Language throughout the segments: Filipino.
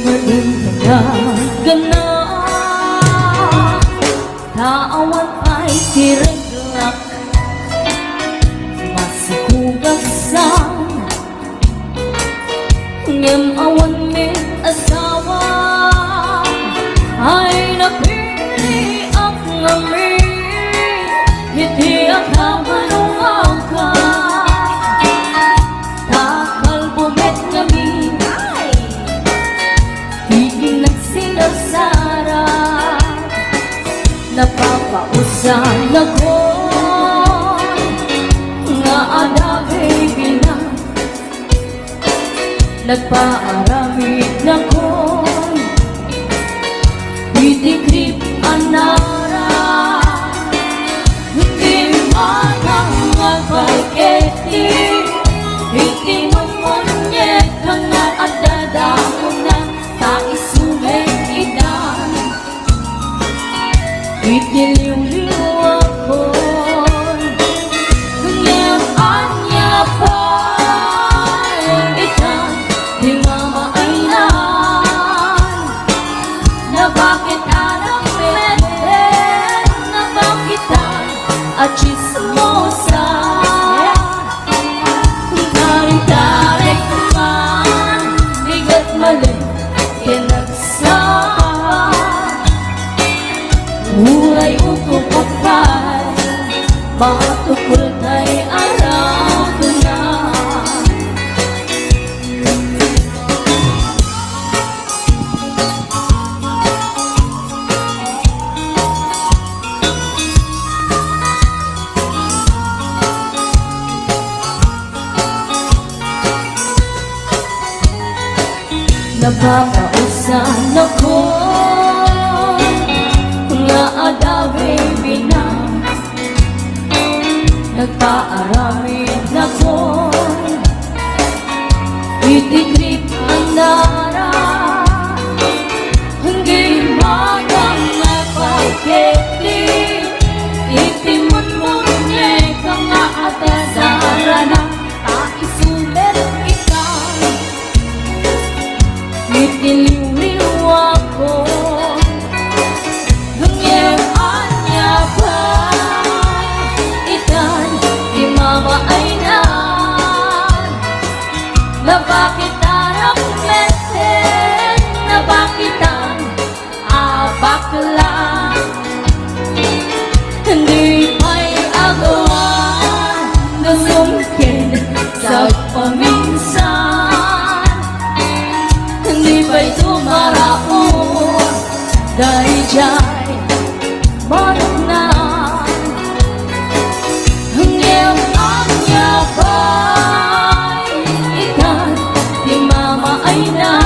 Gana taawan ay tiraglak masikugasan ngem awan may asawa ay napili ak ngami hindi akamalungaw ka takal bumet kami hindi nagsinasara napapausan ako nga ada baby na nagpaaramid na ko itikrip anara hindi matang magpagketi hindi mamunyek ang naadadamo na taisumek idan itiliw-liw ako ngem anya pa itan di mamainan na bakit anang meten na bakitan at chismosa tarik-tarik man bigat mali kinagsawa Uray uko kapal matukul kay araw na napapausan ako nga ada baby na nagpaaramid na ko itikrip ang nara hindi magang napagketi itimot mo niya ka nga atasara na taisulit ikan itiliw-liw ako ngem anya pa itan di mamainan na bakit arang meten na bakitan abakla hindi may agawan na sumkin sa paminsan hindi ba'y tumaraon dahil diya'y manangnan ngem anya pa'y ikan di mamainan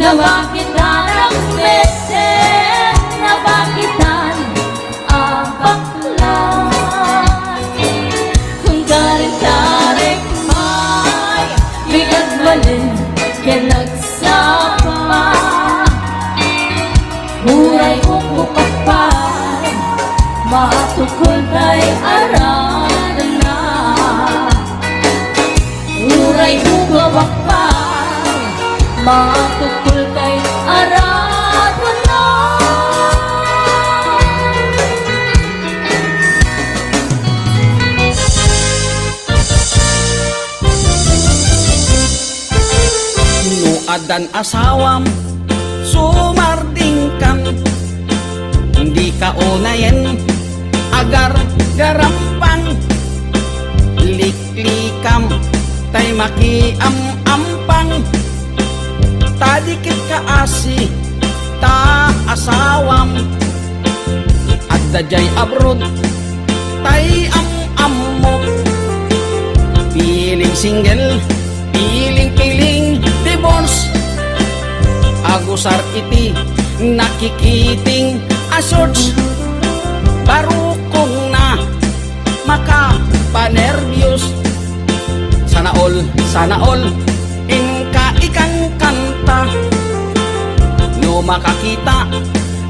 na bakit harang meten na bakitan ang baklan kung tarik-tarik may bigat malin kinagsapa Uray uko kapal matukul kay araw na Uray uko kapal matukul kay araw na Nuadan asawam sumarding kan hindi ka unayen agar garampang liklikam tay makiam-ampang tadikit ka asi ta asawam at dajay abroad tay am-ammo piling single piling-piling divorce agusar iti nakikiting asorts barukong na makapanervyos sana all inka ikang kanta no makakita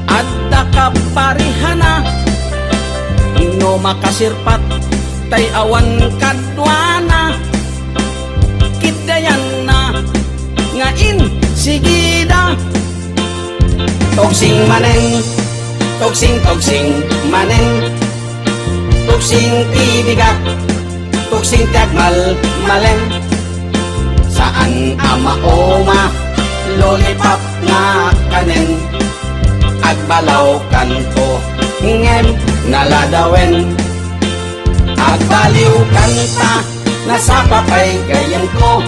at dakaparihana no makasirpat tay awan kadwana kitdayan na ngain sige na. Tugsing manen, tugsing manen, tugsing tibigat, tugsing tiagmal malen. Saan ama oma lollipop nga kanen, agbalaw kanto ngem naladawen. Agbaliw kanta nasa papay gayan ko,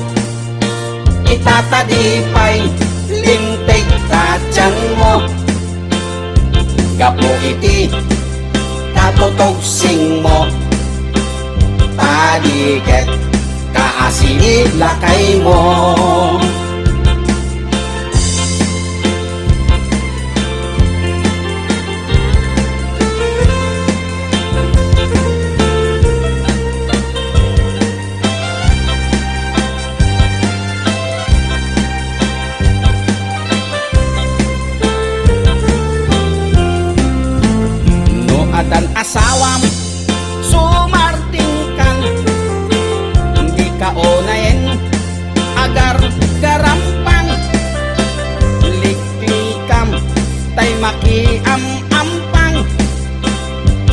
itatadipay lintik ka tiyan mo. Gapo iti katutugsing mo, tadiket kaasinid lakay mo. Dan asawam sumarting kan, hindi ka onayen agar garampang, liklikam tay makiam-ampang,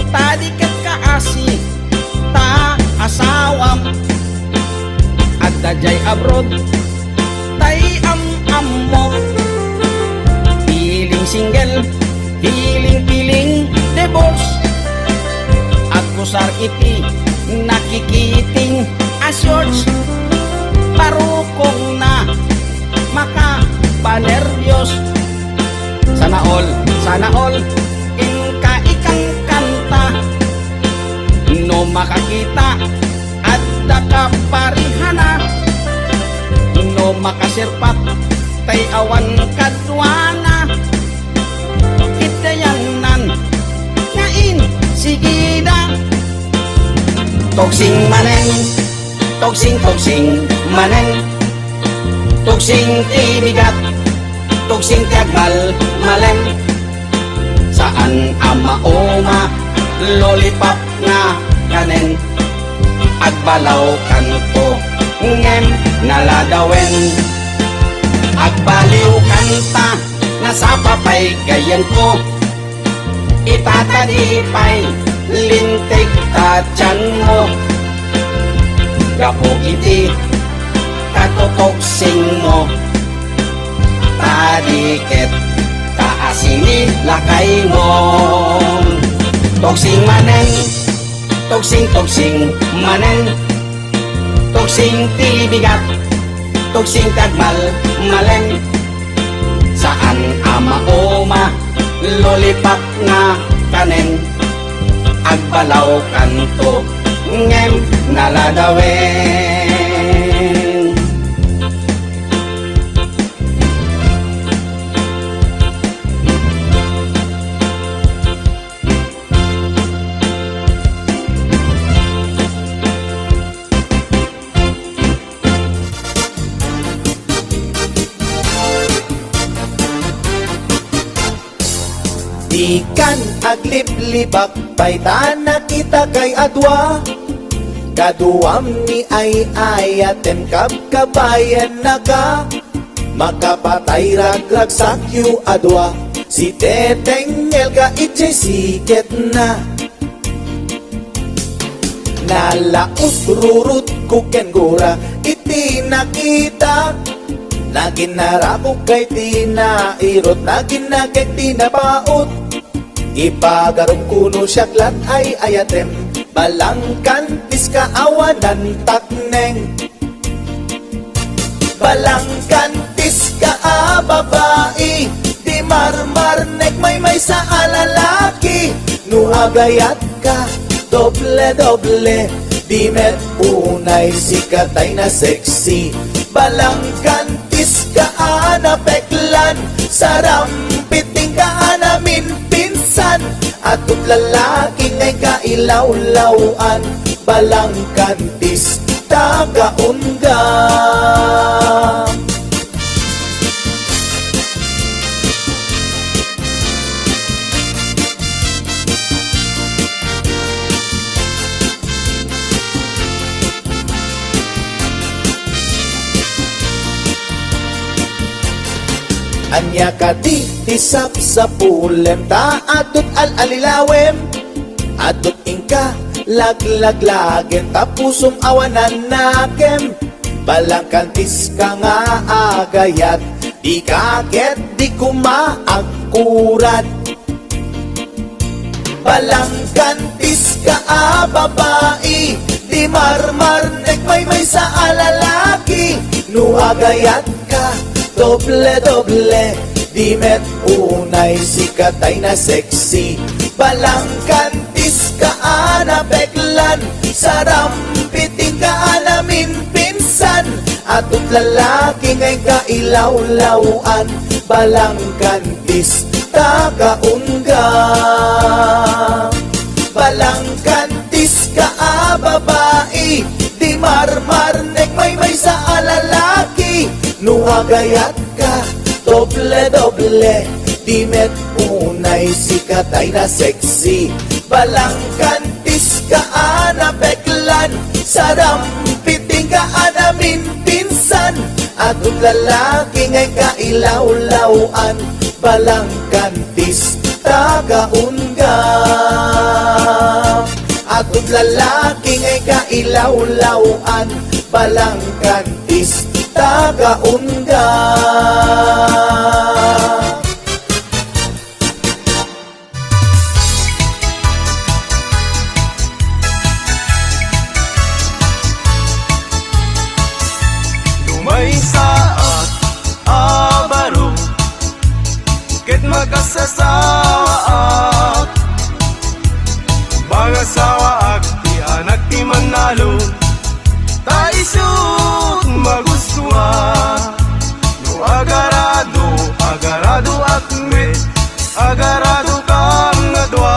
tadiket kaasi ta asawam, at dajay abroad tay am-am mo. Piling single, piling divorce, at kusar iti nakikiting asyors, parukong na makapanerbiyos. Sana all inka ikang kanta, no makakita at dakaparihana, no makasirpat tay awan kadwana. Kitayanan ngain sige na. Tugsing manen, tugsing manen, tugsing tibigat, tugsing tiagmal malen. Saan ama oma lollipop nga kanen, agbalaw kanto ngem naladawen. Agbaliw kanta nasa papay gayan ko, itatadipay lintik ka tiyan mo. Gapo iti katutugsing mo, tadiket kaasinid lakay mo. Tugsing manen, tugsing manen, tugsing tibigat, tugsing tagmal malen. Saan ama oma lollipop nga kanen, agbalaw kanto ngem naladawen. Ikan agliblibak paitan na kita kay adwa, kaduam ni ay ayatem kabkabayan na ka, makapatay ragrag sakyu adwa, si teteng elga itchay siket na. Nalaos rurut kuken gura iti nakita, naginarako kay tinairot, naginagay tinapaot. Ipagarom kuno syaklat ay ayatem, balangkan piska awanan takneng. Balangkan piska babae, di marmarnek may sa alalaki. Nuagayat ka, doble, di met unay sikatay na sexy. Balangkan piska anapeklan, sarampiting ka anamin pinsan, atut lalaki ngay kailawlawan, balangkantis tagaunga. Anya ka di tisap sa pulem, ta adot al-alilawem, adot ingka laglaglagin, tapusum awanan nakem. Balangkantis ka nga agayat, di kaget di kumaagkurat. Balangkantis ka babae, di marmarnek may sa alalaki. Nuagayat ka, doble-doble, di met unay sikatay na sexy. Balangkantis ka na beklan, sarampiting ka namin pinsan. Atot lalaki ngay kailawlawan, balangkantis tagaunga. Balangkantis ka babae, di marmarnek may sa alalaki. Nuagayat ka, doble-doble, di met unay sikatay na sexy. Balangkantis ka na beklan, sarampiting ka namin pinsan. Atot lalaki ngay kailawlawan, balangkantis tagaunga. Atot lalaki ngay kailawlawan, balangkantis tagaunga. Lumay saat abaro, ket makasasawaak. Mga sawaak, di anak di manalo, taisut magustuha. No agarado, agarado akme, agarado kang nadwa.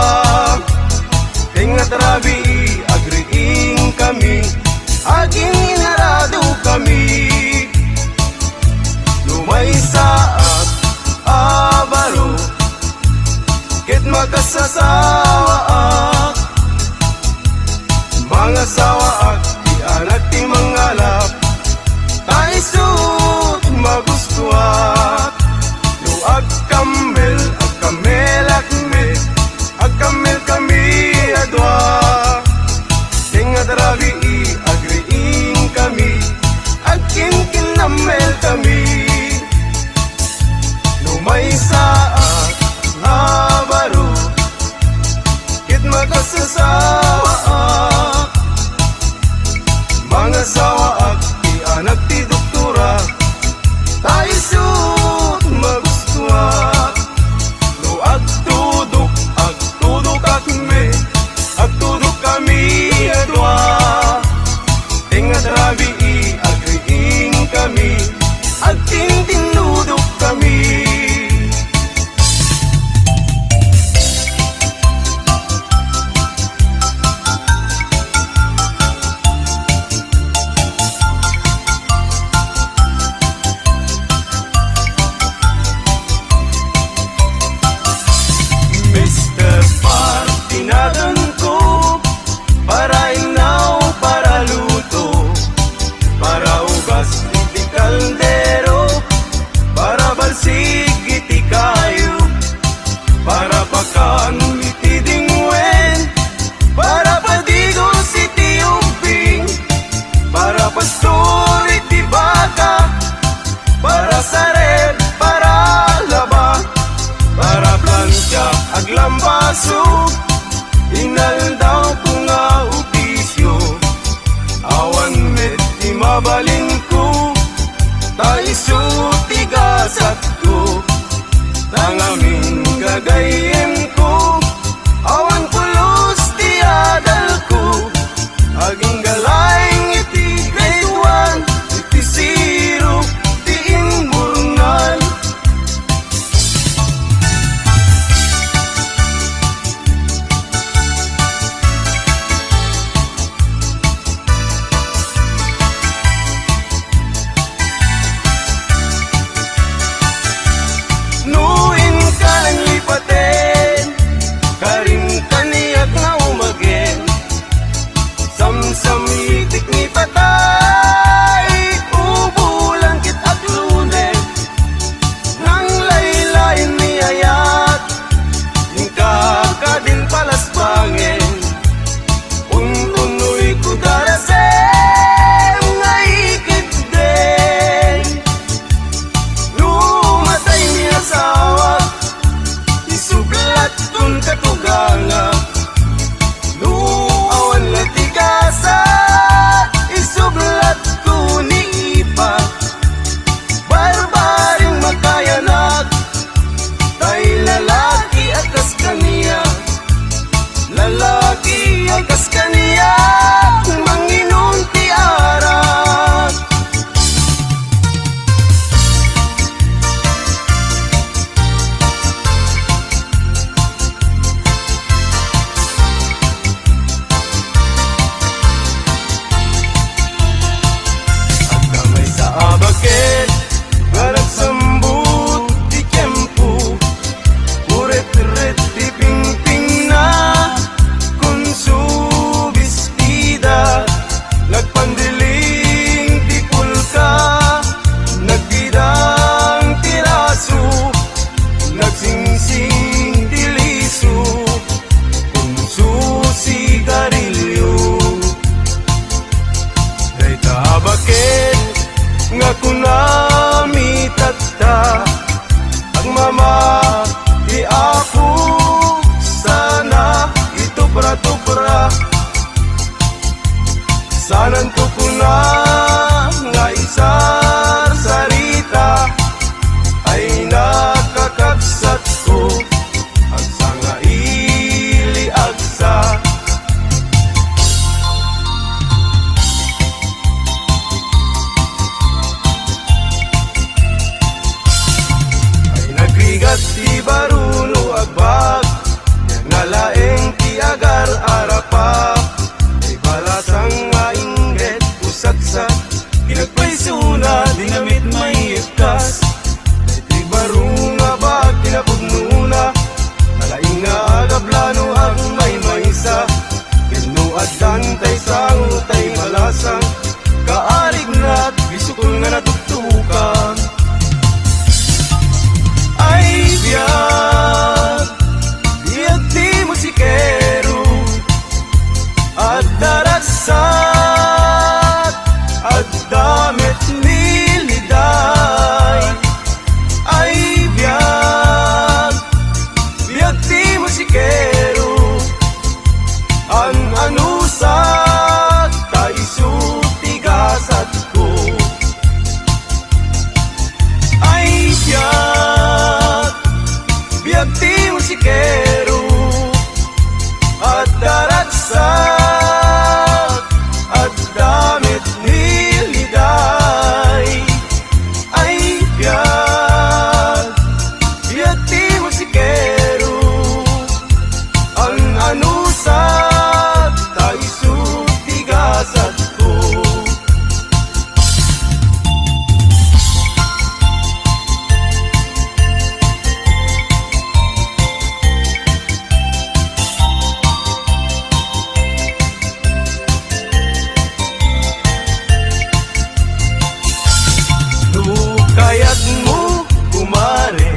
Tingat rabi, agriing kami, aging inarado kami. Lumay saat abaro, ket makasasawaak. Mga sawaak, di anak di mangalap, taisut magustuhat. No agkamel, agkamel akme, agkamel kami adwa. Tingat rabi, agriing kami, agkin kinamel kami. Lumay saat abaro, ket makasasawaak. Mga sawaak, di anak di doktora, taisut magustuhat. No agtudok akme, agtudok kami adwa. Tingat rabi, agriing kami, agtintinudok kami. Mr. Partinadan ko, para inaw, para luto, para ugas iti kaldero, para balsig iti kayo, para pakan iti dingwen, para padigos iti umping, para pastor iti baka, para sared, para laba, para plancha aglambaso, inaldaw ko nga upisyo. Awan met di mabalin ko, taiso tigasat ko, tangaming gagayem ko. Awan pulos ti adal ko, aging galayng iti grade 1, iti 0, ti inburnal. Nuin ka ng lipate, ikas. Iti barong nga ba kinapugmuna, nalaing nga agablano ang may maysa. Kano at dantay sang tay malasang, kaarig na't bisukol nga natugtukan. Ay biyag, biyag di musikero, at darasat, at damit niliday. Ay biyag, biyag di musikero, an anusat, taisu tigasat ko. Ay biyag, biyag di musikero, at darasat, at damit niliday. Ay biyag, biyag di musikero, ang anusat, taisu tigasat ko. Lukayat mo kumare,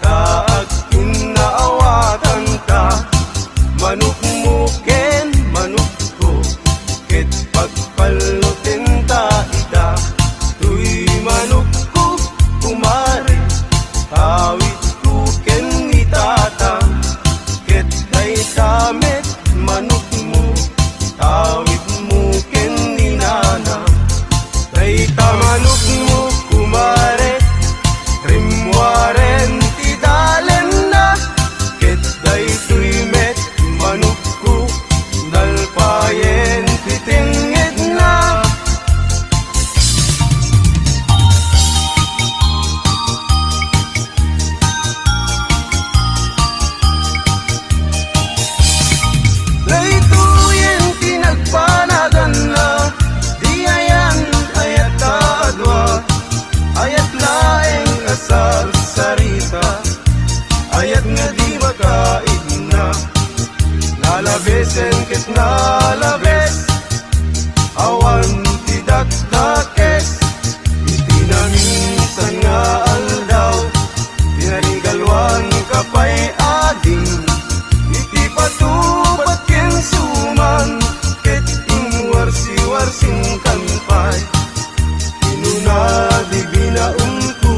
taag kinaawatan ta. Manok mo ken manok ko, ket pagpalutin ta ida. Tuy manok ko kumare, awit ko ken itata. Ket ay damit manok mo, awit mo ken ninana. Ay tamanok mo kumare, rimwaren ti dalen na. Ket day tuy met manok ko, dalpayen ti tingid na. Laytuyen tinagpanagan na, di ayan ayat adwa, ayat laeng asal sarita, ayat nga di makaid na. Lalabesen ket nalabes, awan ti dakdakes, iti na minsan nga aldaw, tinarigalwan kapay ading, iti patupat ken suman, ket ingwarsi-warsing kanpay. Inuna di binaungko,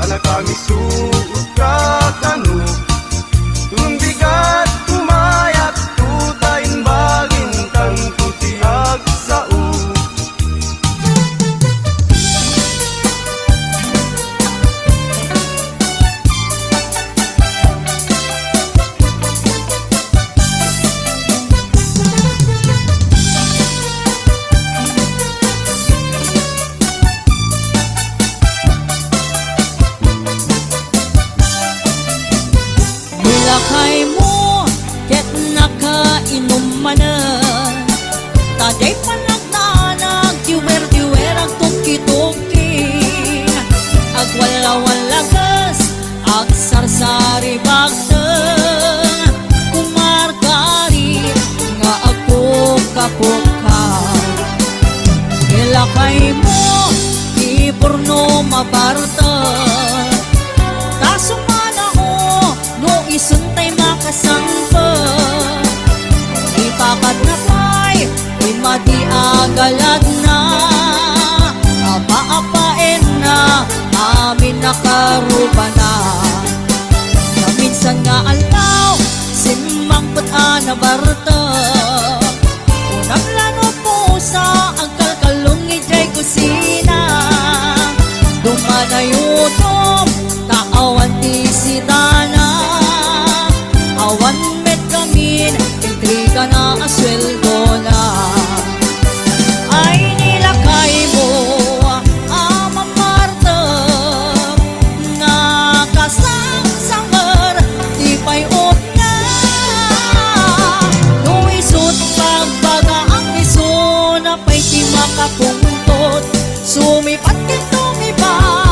anak kami suot ka kanu, tumbigat kumayat tutain bagin tan tutiag sao. Nilakay mo, ket nakainom mana. Taday panagdanag, diwer-diwer ang tuki-tuki. Agwala-walagas, ag sarsari bagteng. Kumargari, nga ako kapuka. Nilakay mo, di porno mabarta. Tasumana ko, no isuntay makasangpa. Ipakat na pa'y, mati agalad na. Apa-apain na, amin nakaruba na. Na minsan nga alaw, simang pata na barta. Unang lano po sa ang kalkalong ijay kusina. Dumanayutom, taawan ti sidana. Awan met kamin, intriga na asweldo na. Ay nilakay mo, Ama Marta, nakasang-sangar, di pa'y na. No isot pagbaga ang iso, na pa'y di makapungtot, sumipat ket tumiba.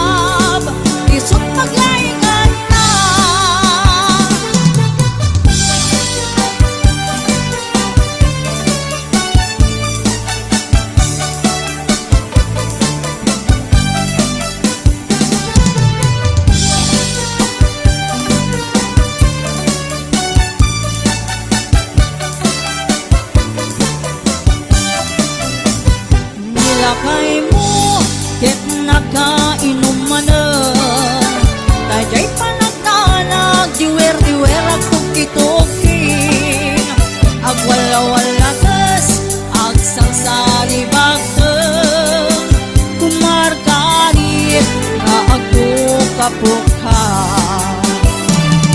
kapukha.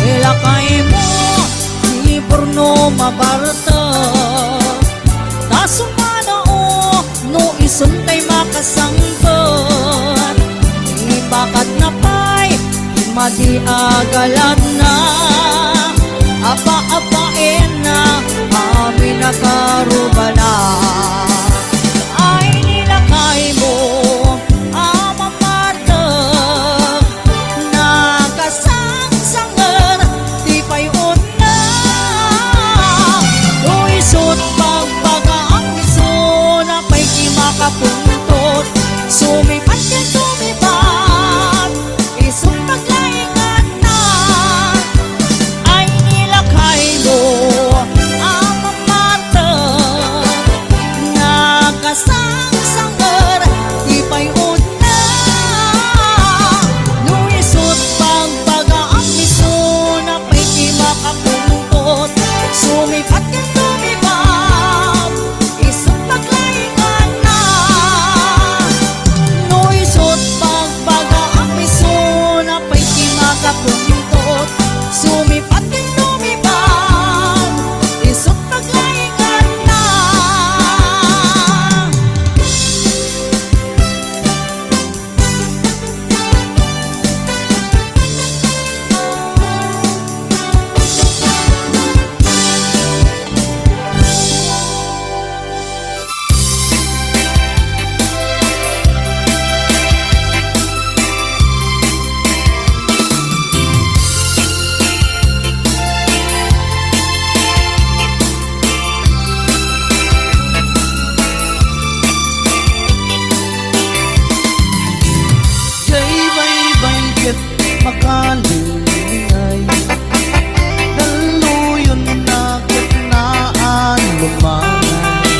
Ilakay mo di porno mabarta, tasumana o no isuntay makasangkot. Ibakat na pa'y madi agalan na, apa-apain na amin nakarubala. Ay nilakay mo amang marta, nakasangsangan di pa'y una. Luisot pagbagaan iso na pa'y di makapuntot, sumipat yan sumipat, isong paglaingan na. Ay nilakay mo amang mata, nakasangsangan di pa'y una. Luisot pagbagaan iso na pa'y di makapuntot, sumipat yan sumipat, isong paglaingan na. Luisot pagbagaan iso na pa'y di makapuntot, sumipat yan sumipat, isong paglaingan na. Kay bay-bay ket makalingay, daluyon na ket naan lumanay,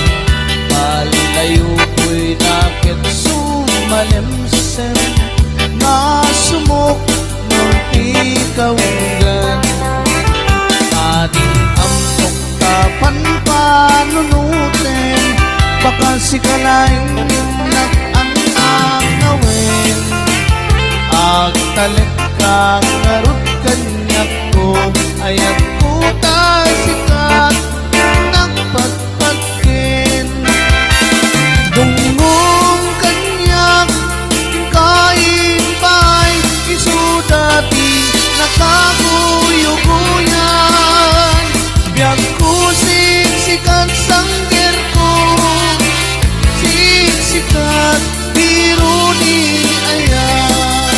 palayo ko'y nakit sumalimsem, nasumok ng ikaw gan. Ating amok kapan panunutin, baka sikalaing inak ang angawin. Agtalik kang narut kanyak ko, ayat ko tasikat ng pagpagkin. Dungong kanyak kain pa'y isudati nakaguyuguyan. Biyag ko siksikat sangger ko, siksikat biro ni ayan.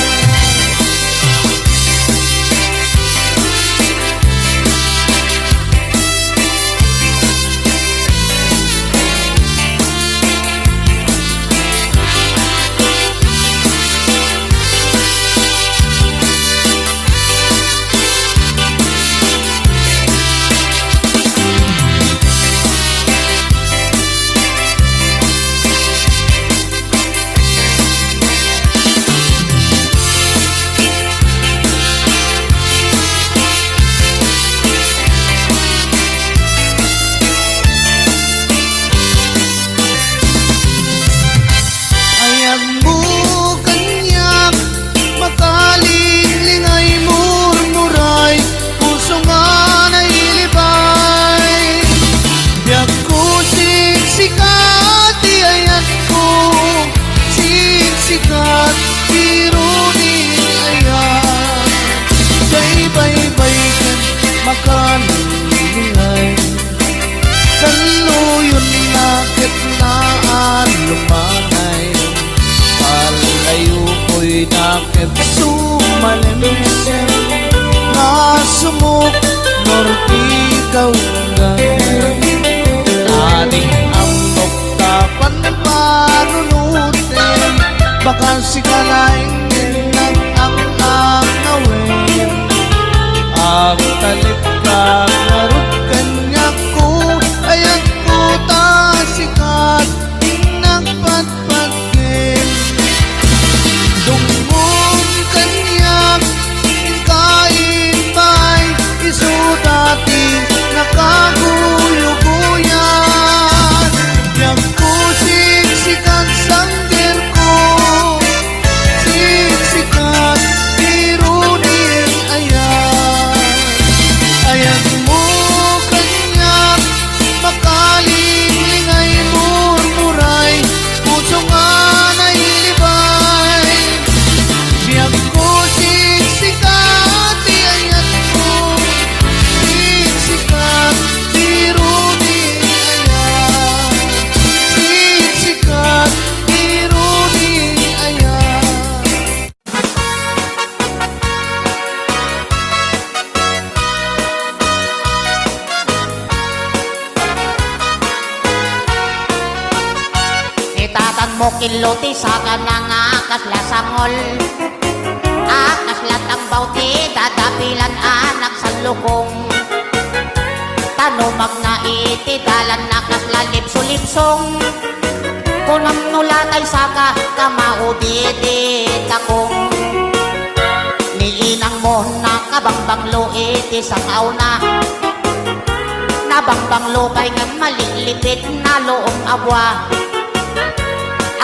Ayag mo kanyak makalingling-ay murmuray, puso nga nailibay. Biyag ko siksikat di ayat ko, siksikat biro ni ayan. Kay bay-bay ket makalingay, daluyon na ket naan lumanay, palayo ko'y nakit sumalimsem, nasumok norti ikaw gan. Ating amok kapan panunutin, baka sikalaing inak ang angawin. Agtalik kang narut kanyak ko, ayat ko tasikat inang patpagkin. Dungong kanyak kain pa'y isudati nakaguyuguyan. Biyag ko siksikat sangger ko, Tiyak ko siksikat, di ayat ko siksikat, biro di ayat. Siksikat, biro di ayat. Itatan mo kiloti sa kanang kaslasangol. Akaslat ang bauti, dadapilan anak sa lukong. Tanumag na iti, dalan na kaslalip sulipsong. Kunam nulatay saka, kamaudidi takong. Niinang mo na kabangbanglo iti sangaw na. Nabangbanglo pa'y nga malilipit na loong abwa.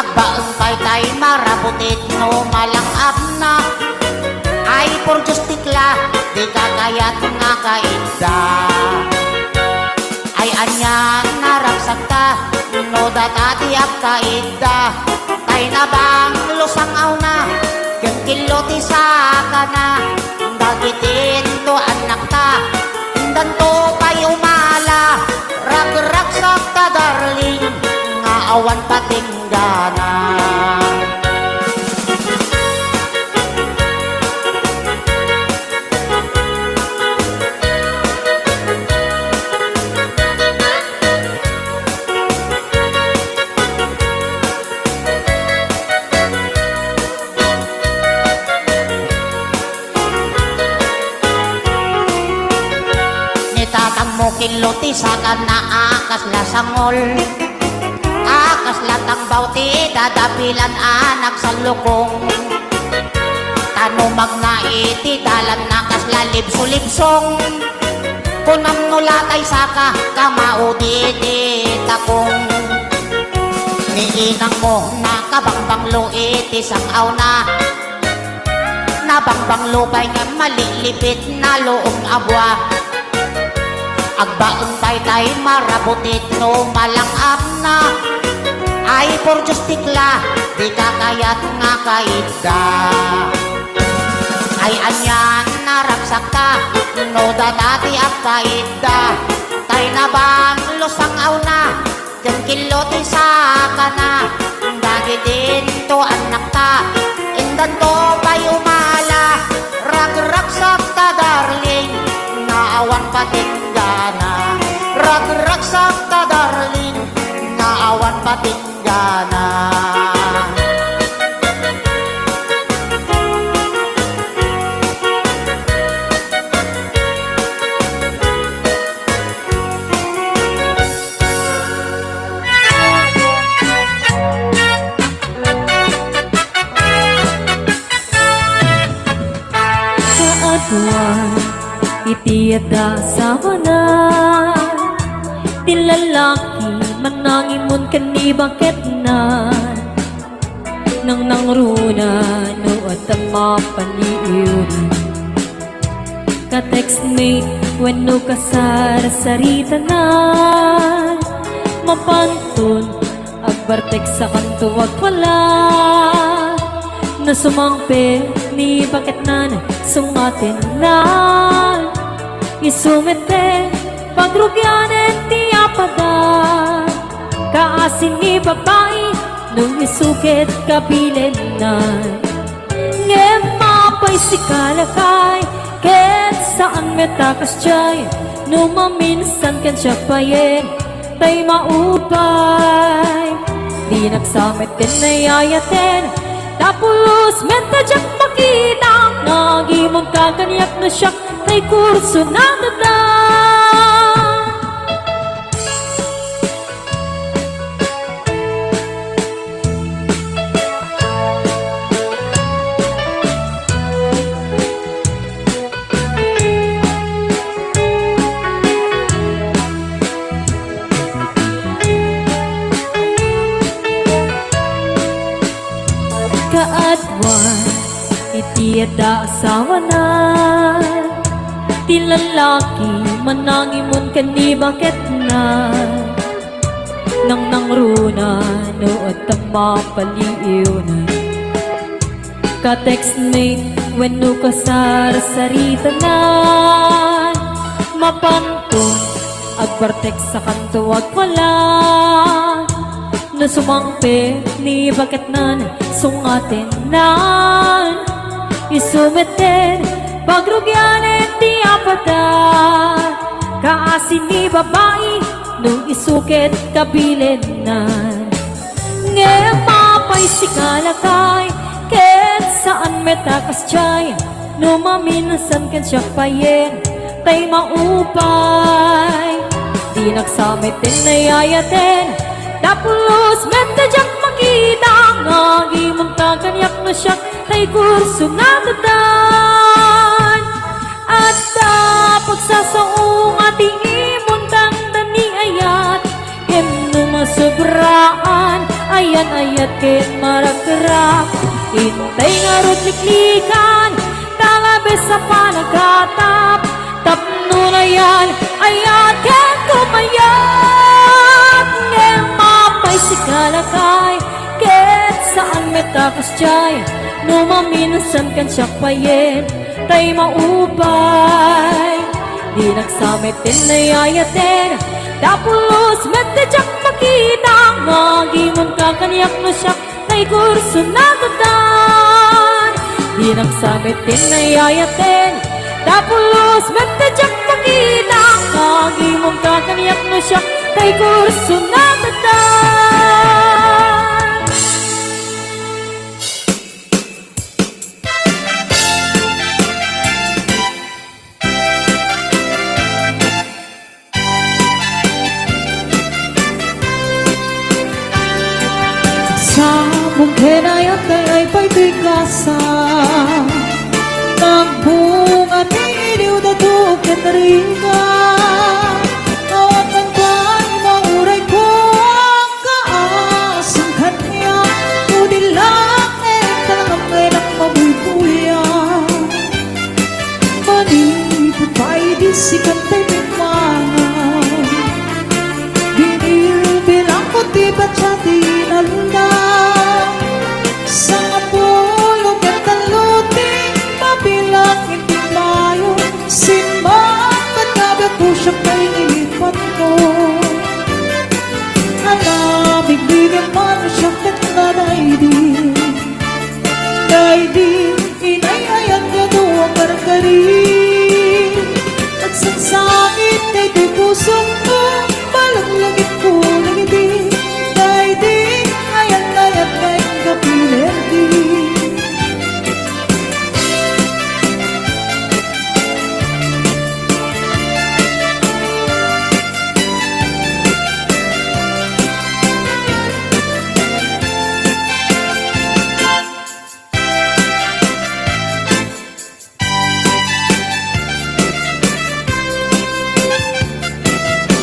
Agbaang pa'y tay marabutit no malangap na. Ay por Diyos tikla, di kakayat nga kainda. Ay anyan naragsak ka, no datati ak kainda. Tay na bang lusangaw na, yung kiloti sa ka na. Dagitin to anak ta, indan to pa'y umala. Rag-ragsak ta darling, nga awan patinggana. Nitatang mo kiloti sa kana akas lasangol. Akas latang bauti, dadapilan anak sa lukong. Tanumag na iti, dalan na kaslalib sulipsong. Kunam nulatay saka, kamauditi takong. Niinang mo na kabangbanglo iti sangaw na. Nabangbanglo pa'y nga malilipit na loong abwa. Agbaang pa'y tay marabutit no malangap na. Ay por Diyos tikla, di kakayat nga kainda. Ay anyan naragsak ka, no datati ak kainda. Tay na bang lusangaw na, yung kiloti sa ka na. Dagitin to anak ta, indan to pa'y umala. Rag-ragsak ta darling, naawan patinggana. Rag-ragsak ta darling, naawan patinggana. Kaadwan, itiada sa wana. Tilalaki, manangimon kani bakit na. Nang nangruna, no at ang mapaniiwan. Ka-textmate, when no kasar-sarita na. Mapantun, agbartek sa kanto wag wala. Na sumangpe, ni bakit na sungatin na. Isumete, pagrugyanen ti apada. Kaasin ni babae, nung isukit kabilin na. Ngem mapay si kalakay, ket saan metakas tiyay. Nung maminsan kan siya payen, tay maupay. Di nagsamit ken nayayaten, tapos mentadyak makita. Nagimong kakaniyak na siya, tay kurso na nagdan. Kaadwan, itiada asawa na. Tilalaki, manangimon kani bakit na. Nang nangruna, no at ang mapaliiw na. Ka-textmate wenno kasar-saritanan Mapantun agbartek sa kanto agwala Na sumangpe ni bakit nan sungatin nan Isumeten pagrugyanen di apatat Kaasin ni babae nung isuket kabilin nan Ngayon mapay si kalakay Ket saan metakas chay Numaminasan ken siya payen Tay maupay Di nagsamit din nayayaten Tapos metadyak makita Ngagi mong kaganyak na siya Tay kurso nga datan At pagsasaong ating imuntang dani ayat Ken numasobraan Ayan ayat ken marakrak Intay nga rot liklikan Talabe sa panagkatap Tapno na yan Ayat ken kumayat Ngem mapay si kalakay Ket saan metakas chay Numaminasan kan siya payen Tay maupay Di nagsamit din nayayaten Tapos metadyak makita Ngagi mong kakanyak no siya Tay kurso na datan Di nagsamit din nayayaten Tapos metadyak makita Ngagi mong kakanyak no siya Tay kurso na datan Kung hinayat ay pagtigasa Nagbunga ni iliw na dukin na riga At ang buwan mauray ko ang kaasang kanya Ngunit lang talagang may nang mabubuyan Manipot pa'y di sikat ay bimana Binibilang ko di ba't siya dinalala Sa pulong at taluting Mabilang hindi mayo Simbang pagkabi ko siya kay nilipat ko Alamig bigyan man siya katladay din Day din inayayan ka doon karkari At sansangit ay di pusong ko Balanglagit ko lagi din Day din ayat-ayat kayong kapilerdi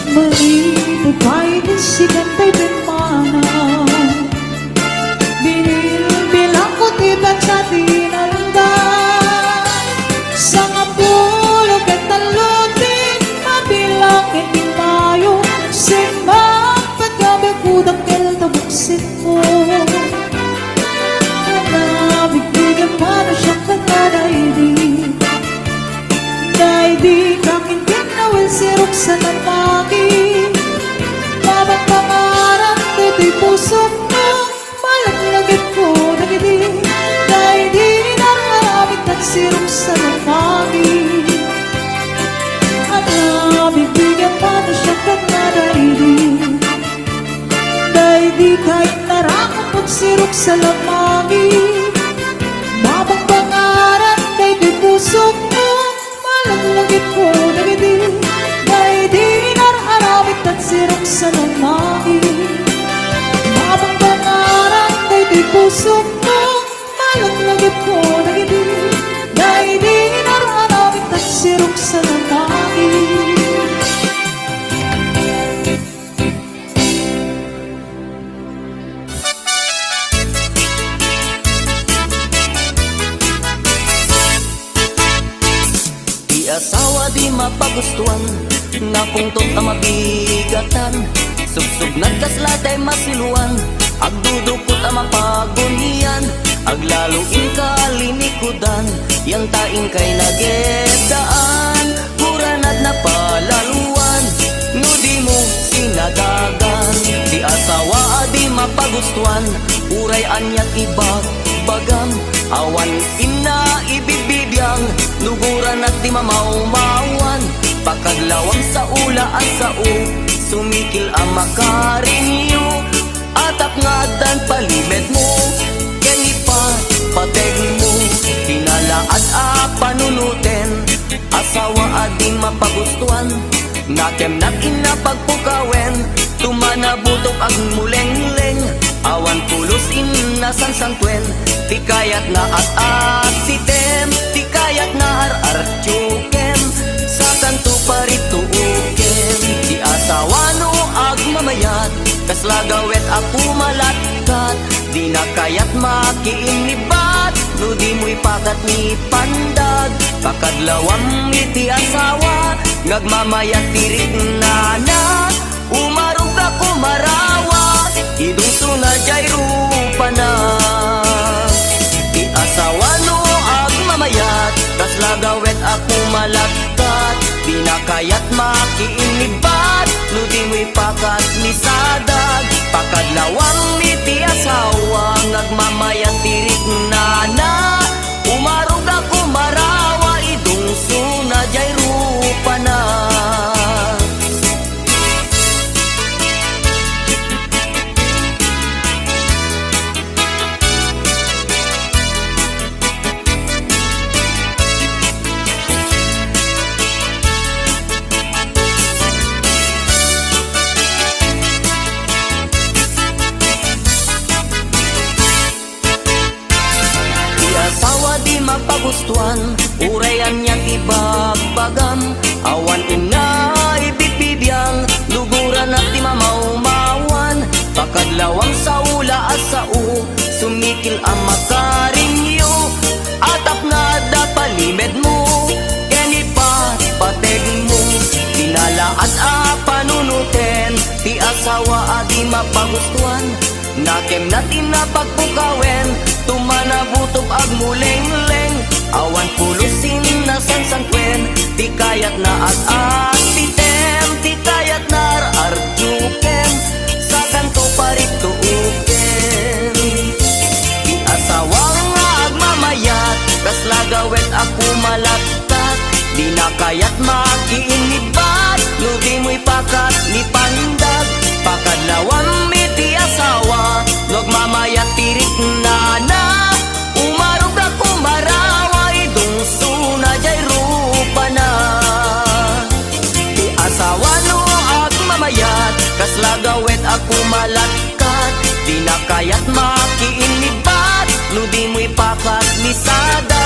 Malibog pa'y sikat ay bimana Binibilang ko tibat sa dinalda Sa ngapulog at talutin Mabilang hindi tayo Simbang pagkabi kudang keltabuksin mo Nabigbigan pa na siya kataray di Day di kakin kinawil sirok sa namagi Babang pangarap dito'y puso ko Malaglagit ko nagidi Day di nararamit at sirok sa namagi At nabibigyan pa na siya kataray di Day di kahit narakot sirok sa lamagi Babang pangarap dito'y puso ko Malaglagit ko nagidi Day di nararamit at sirok sa lamagi Babang pangarap dito'y puso ko Malaglagit ko nagidi Day di nararamit at sirok sa lamagi Asawa di mapagustuhan Nga pungtot na mabigatan Subsub nagkaslatay masiluan Agdudukot ang mapagunian aglalong inkalinikudan, yang taing kay nagedaan, kuranad na palaluan, no di mo sinadagan, di asawa di mapagustuhan, uray anyat ibag-bagam, awan ina ibibibiyang, luguran at di mamaumawan, pakadlawang sa ula at sa sumikil ang makarinyo, atap nga dan palimed mo, kengi pa pateg mo, tinalaad a panunuten, asawa ading mapagustuhan, nakem nat ina pagpukawen, tumanabutok ag muleng-leng, awan pulos inasan sangtwen, tikayat na at asitem, tikayat na ar-artyukem, sa kanto parito ukem, di asawa no ag mamayat, kaslagawet ako malatkat, di na kayat makiinibat, no di mo'y pakat ni pandag, pakadlawang iti asawa, ngagmamayat tirik na, umarog ako marawa, idong sunadjay rupa na. Di asawa no ag mamayat, kaslagawet ako malagkat, di na kayat makiinibat, no di mo'y pakat ni sadag, pakadlawang iti asawa, ngagmamayat tirik na, umarog ako marawa, idong sunadjay rupa na. Asawa di mapagustuhan, urayan niya ibagbagam, awan ina ibibibiyang, luguran at di mamaumawan, pakadlawang sa ula at sa sumikil ang makarinyo, atap na dapalimed mo, kenipat pateg mo, tinalaat a panunuten, ti asawa at di mapagustuhan, nakem natin na pagpukawen, tumanabutok ag muleng-leng, awan pulusin na sansangkwen, di kayat na at asitem, di kayat na ar-artyukem, sa kanto parito uken. Di asawang nga agmamayat, kaslagawet ako malagkat, di na kayat makiinibat, no di mo'y pakat ni pandag, pakadlawang miti asawa, nagmamayat tirik na, umarog ako marawa, idong sunadjay rupa na. Di asawa no ag mamayat, kaslagawet ako malagkat, di na kayat makiinibat, no di mo'y pakat ni sada,